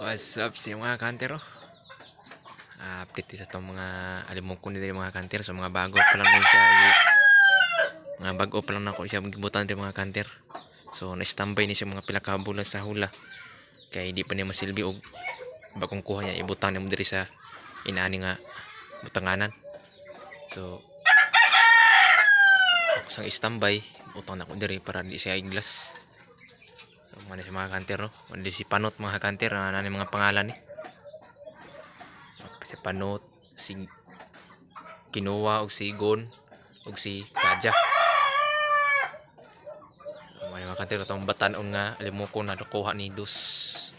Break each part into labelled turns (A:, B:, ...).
A: What's up sa mga kanter? Update sa itong mga alimong nila mga kanter. So mga bago pa lang siya. Mga bago pa lang ako siya magibutan din mga kanter. So na-standby ni siya mga pilakabulan sa hula. Kaya hindi pa niya masilbi og bagong kuha niya. Ibutan niya mo diri sa inaani nga butanganan. So ako sang standby. Butang na ko diri para di siya iglas. So mana si mga kanter no. Hindi si Panot mga kanter. Ano mga pangalan ni. Si Panot, si Kinuha, o si Gon, o si Kaja. May mga kantero itong batanon nga alimuko na nakuha ni Dus.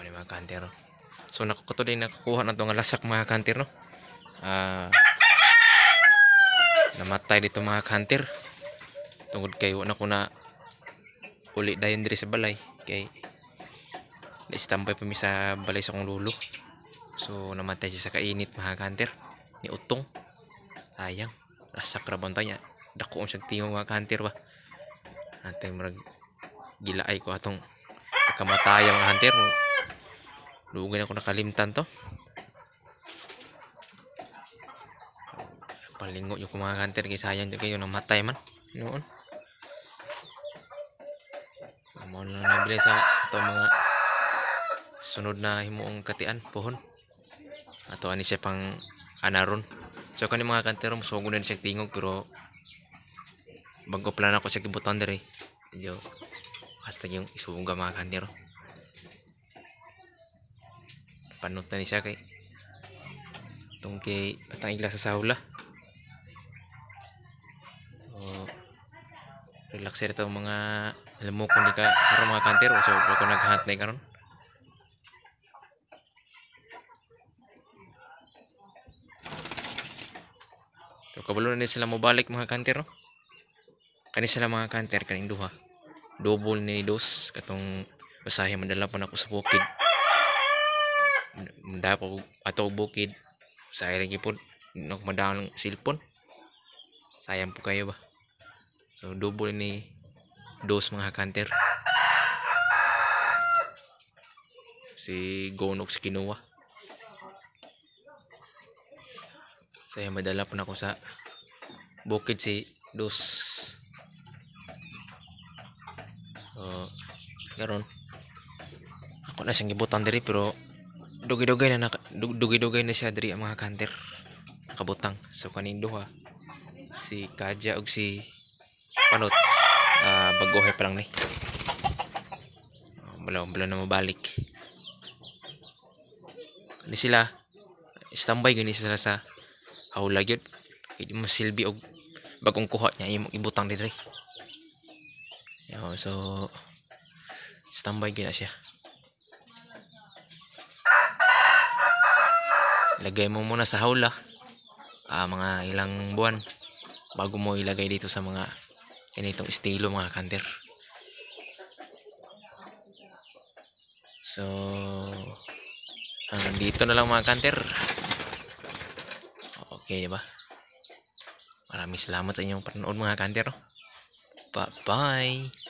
A: May mga kantero. So nakukutuloy nakukuha na itong lasak mga kantero. Namatay dito mga kanter. Tungod kayo na ko na uli dayon diri sa balay. Kay na-standby pa mi sa balay sa kong lulo. So namatay siya sa kainit mga kanter ni Utong. Sayang, lasak rabon tayo niya. Dako siyang tingog mga kanter ba. Antay marag gilaay ko atong kamatayang mga kanter. Lugay ako nakalimtan to. Palingo yung mga kanter kay sayang kayo namatay man noon. Amo na nabili sa itong mga sunod na himuong katian pohon. Ato ani siya pang anaron. So kani mga kantero musugo na siya tingog pero bago plan ako siya gibutan diri. Medyo hasta yung isuga mga kantero. Panutan ni siya kay tungkay atang igla sa sahula. So relaxer ito mga alam mo kung di ka karon mga kantero so ako naghunt na karon. So kabalo na sila mobalik mga kanter no. Kani sila mga kanter kaning duha. Double ni Dos katong usahay madala pa nako sa bukid. Manda ko ato bukid. Usahay lagi pod nok madang cellphone. Sayang po kayo ba. So double ni Dos mga kanter. Si Gonok si Kinuha. Saya madala po na ako sa bukid si Dos. Karon ako na siyang gibutan diri pero dugay-dugay na siya diri ang mga kanter kabutang. So kaning duha si Kaja ug si Panot baguhay pa lang ni. Bala na mabalik. Kani sila standby gani sila sa hawla gyud kay di masilbi og bagong kuha niya imong ibutang diri. So standby gina siya. Lagay mo muna sa hawla mga ilang buwan bago mo ilagay dito sa mga ganitong estilo mga kanter. So hanggang dito na lang mga kanter. Okay, diba? Maraming salamat sa inyong panonood mga kanter. Bye-bye!